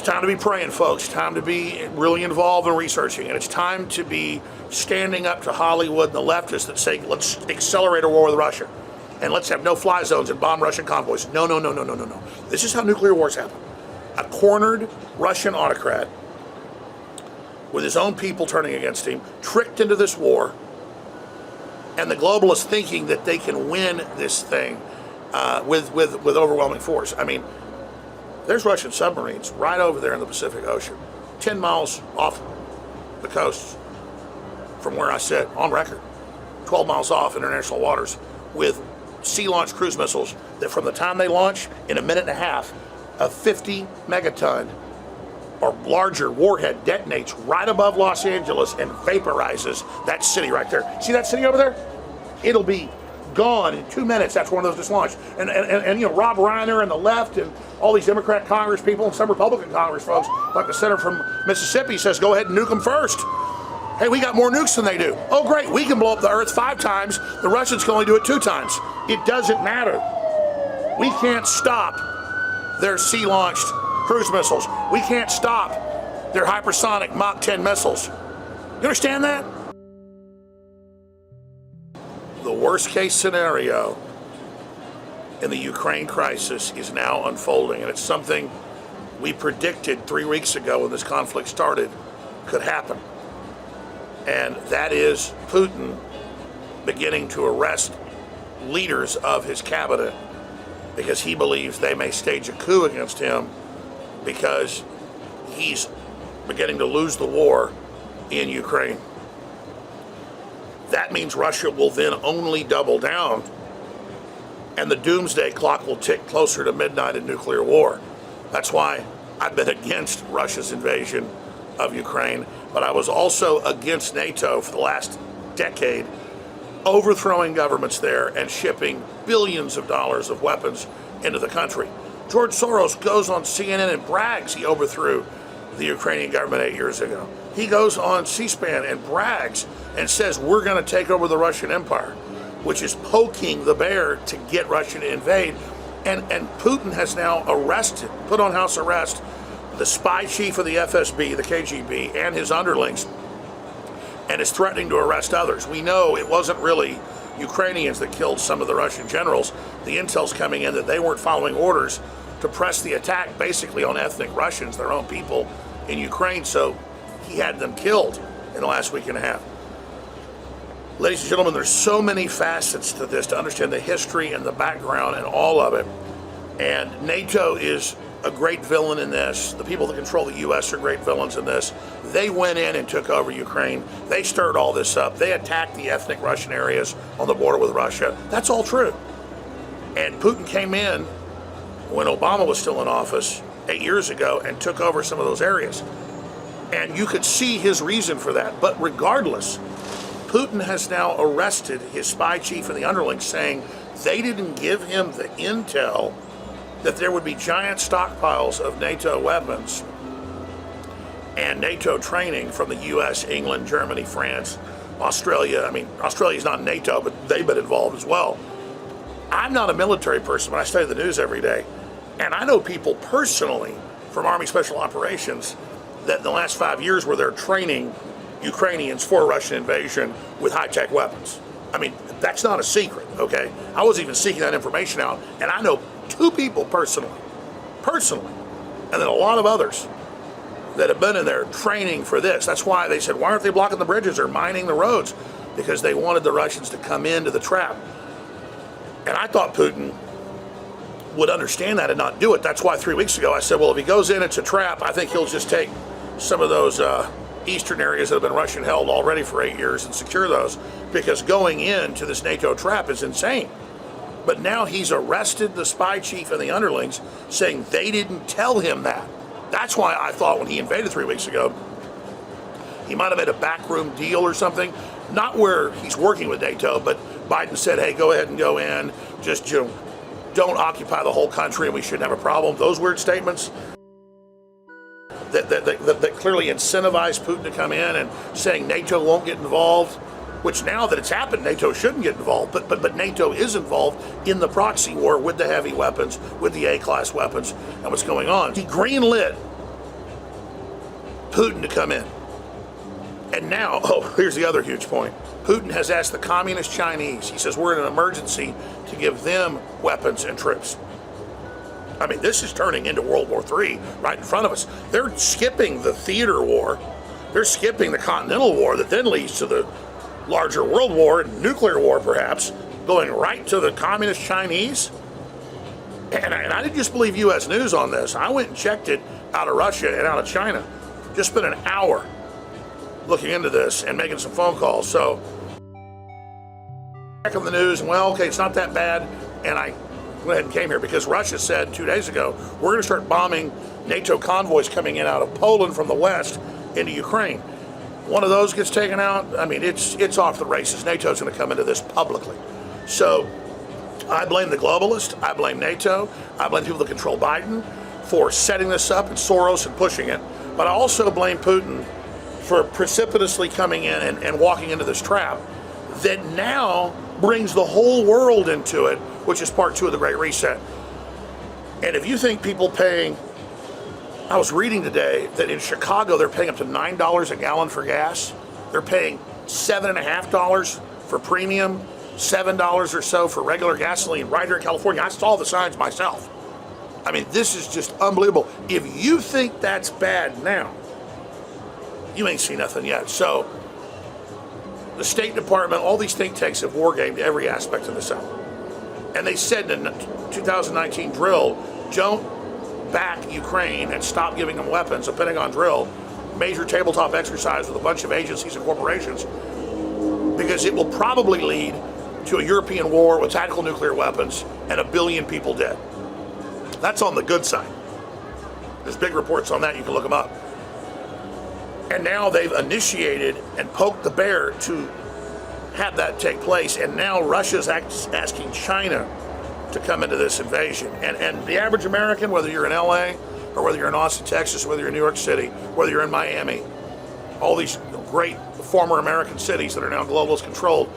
It's time to be praying, folks. Time to be really involved in researching. And it's time to be standing up to Hollywood and the leftists that say, let's accelerate a war with Russia. And let's have no-fly zones and bomb Russian convoys. No, no, no, no, no, no, no. This is how nuclear wars happen. A cornered Russian autocrat with his own people turning against him, tricked into this war, and the globalists thinking that they can win this thing with overwhelming force. I mean, there's Russian submarines right over there in the Pacific Ocean, 10 miles off the coast from where I sit, on record, 12 miles off international waters, with sea-launched cruise missiles that from the time they launch, in a minute and a half, a 50 megaton or larger warhead detonates right above Los Angeles and vaporizes that city right there. See that city over there? It'll be gone in 2 minutes. That's one of those just launched. And you know, Rob Reiner and the left and all these Democrat Congress people and some Republican Congress folks, like the senator from Mississippi, says go ahead and nuke them first. Hey, we got more nukes than they do. Oh, great, we can blow up the Earth 5 times. The Russians can only do it 2 times. It doesn't matter. We can't stop their sea-launched cruise missiles. We can't stop their hypersonic Mach 10 missiles. You understand that? The worst case scenario in the Ukraine crisis is now unfolding, and it's something we predicted 3 weeks ago when this conflict started could happen. And that is Putin beginning to arrest leaders of his cabinet because he believes they may stage a coup against him because he's beginning to lose the war in Ukraine. That means Russia will then only double down, and the doomsday clock will tick closer to midnight in nuclear war. That's why I've been against Russia's invasion of Ukraine, but I was also against NATO for the last decade, overthrowing governments there and shipping billions of dollars of weapons into the country. George Soros goes on CNN and brags he overthrew the Ukrainian government 8 years ago. He goes on C-SPAN and brags and says we're going to take over the Russian Empire, which is poking the bear to get Russia to invade. And Putin has now put on house arrest, the spy chief of the FSB, the KGB, and his underlings, and is threatening to arrest others. We know it wasn't really Ukrainians that killed some of the Russian generals. The intel's coming in that they weren't following orders to press the attack basically on ethnic Russians, their own people in Ukraine, so he had them killed in the last week and a half. Ladies and gentlemen, there's so many facets to this to understand the history and the background and all of it. And NATO is a great villain in this. The people that control the U.S. are great villains in this. They went in and took over Ukraine. They stirred all this up. They attacked the ethnic Russian areas on the border with Russia. That's all true. And Putin came in when Obama was still in office 8 years ago and took over some of those areas. And you could see his reason for that. But regardless, Putin has now arrested his spy chief and the underlings, saying they didn't give him the intel that there would be giant stockpiles of NATO weapons and NATO training from the U.S., England, Germany, France, Australia. I mean, Australia's not NATO, but they've been involved as well. I'm not a military person, but I study the news every day. And I know people personally from Army Special Operations that in the last 5 years where they're training Ukrainians for a Russian invasion with high-tech weapons. I mean, that's not a secret, okay? I was even seeking that information out, and I know 2 people personally, and then a lot of others that have been in there training for this. That's why they said, why aren't they blocking the bridges or mining the roads? Because they wanted the Russians to come into the trap. And I thought Putin would understand that and not do it. That's why 3 weeks ago I said, well, if he goes in, it's a trap. I think he'll just take some of those eastern areas that have been Russian held already for 8 years and secure those, because going into this NATO trap is insane. But now he's arrested the spy chief and the underlings, saying they didn't tell him that. That's why I thought when he invaded 3 weeks ago, he might have made a backroom deal or something, not where he's working with NATO, but Biden said, hey, go ahead and go in, just don't occupy the whole country and we shouldn't have a problem. Those weird statements that clearly incentivize Putin to come in and saying NATO won't get involved, which now that it's happened, NATO shouldn't get involved, but NATO is involved in the proxy war with the heavy weapons, with the A-class weapons, and what's going on. He greenlit Putin to come in. And now, here's the other huge point. Putin has asked the communist Chinese, he says, we're in an emergency to give them weapons and troops. I mean, this is turning into World War III right in front of us. They're skipping the theater war. They're skipping the Continental War that then leads to the larger world war and nuclear war, perhaps, going right to the communist Chinese. And I didn't just believe U.S. News on this. I went and checked it out of Russia and out of China. Just spent an hour looking into this and making some phone calls. So, check on the news, and well, okay, it's not that bad. And I went ahead and came here because Russia said 2 days ago, we're going to start bombing NATO convoys coming in out of Poland from the west into Ukraine. One of those gets taken out, I mean, it's off the races. NATO's going to come into this publicly. So I blame the globalists, I blame NATO, I blame people that control Biden for setting this up, and Soros and pushing it. But I also blame Putin for precipitously coming in and walking into this trap that now brings the whole world into it, which is part 2 of the Great Reset. And if you think people paying, I was reading today that in Chicago they're paying up to $9 a gallon for gas. They're paying $7.50 for premium, $7 or so for regular gasoline right here in California. I saw the signs myself. I mean, this is just unbelievable. If you think that's bad now, you ain't seen nothing yet. So the State Department, all these think tanks have wargamed every aspect of the South. And they said in the 2019 drill, don't back Ukraine and stop giving them weapons. A Pentagon drill, major tabletop exercise with a bunch of agencies and corporations, because it will probably lead to a European war with tactical nuclear weapons and 1 billion people dead. That's on the good side. There's big reports on that. You can look them up. And now they've initiated and poked the bear to have that take place. And now Russia's asking China to come into this invasion. And the average American, whether you're in LA or whether you're in Austin, Texas, whether you're in New York City, whether you're in Miami, all these great former American cities that are now globalist controlled,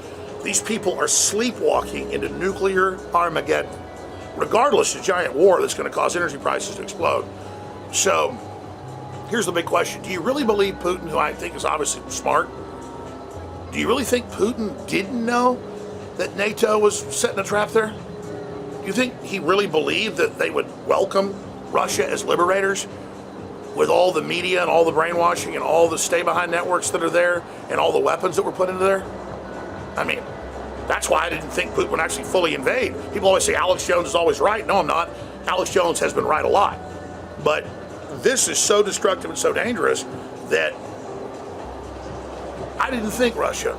these people are sleepwalking into nuclear Armageddon. Regardless, a giant war that's going to cause energy prices to explode. So here's the big question. Do you really believe Putin, who I think is obviously smart, do you really think Putin didn't know that NATO was setting a trap there? Do you think he really believed that they would welcome Russia as liberators with all the media and all the brainwashing and all the stay-behind networks that are there and all the weapons that were put into there? I mean, that's why I didn't think Putin would actually fully invade. People always say Alex Jones is always right. No, I'm not. Alex Jones has been right a lot. But this is so destructive and so dangerous that I didn't think Russia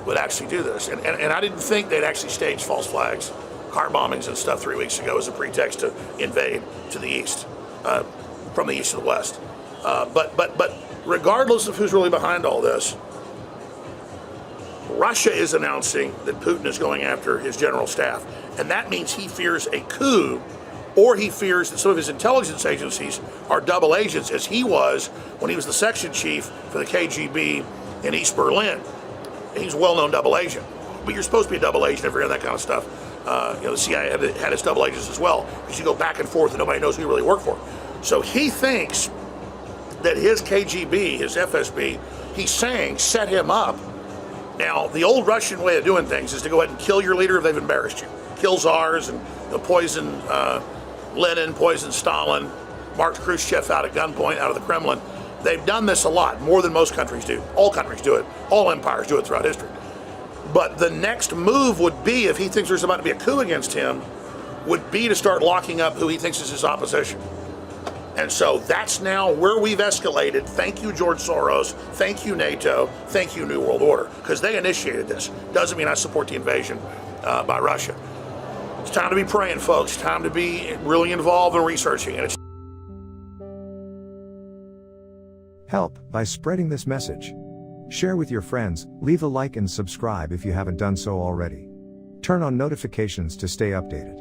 would actually do this. And I didn't think they'd actually stage false flags, car bombings and stuff 3 weeks ago as a pretext to invade to the east, from the east to the west. But regardless of who's really behind all this, Russia is announcing that Putin is going after his general staff. And that means he fears a coup, or he fears that some of his intelligence agencies are double agents, as he was when he was the section chief for the KGB in East Berlin. He's a well-known double agent. But you're supposed to be a double agent if you're in that kind of stuff. The CIA had its double agents as well, because you go back and forth and nobody knows who you really work for. So he thinks that his KGB, his FSB, he's saying set him up. Now, the old Russian way of doing things is to go ahead and kill your leader if they've embarrassed you. Kill czars and poison Lenin, poison Stalin, march Khrushchev out at gunpoint out of the Kremlin. They've done this a lot, more than most countries do. All countries do it. All empires do it throughout history. But the next move would be, if he thinks there's about to be a coup against him, would be to start locking up who he thinks is his opposition. And so that's now where we've escalated. Thank you, George Soros. Thank you, NATO. Thank you, New World Order, because they initiated this. Doesn't mean I support the invasion by Russia. It's time to be praying, folks. It's time to be really involved in researching it. Help by spreading this message. Share with your friends, leave a like and subscribe if you haven't done so already. Turn on notifications to stay updated.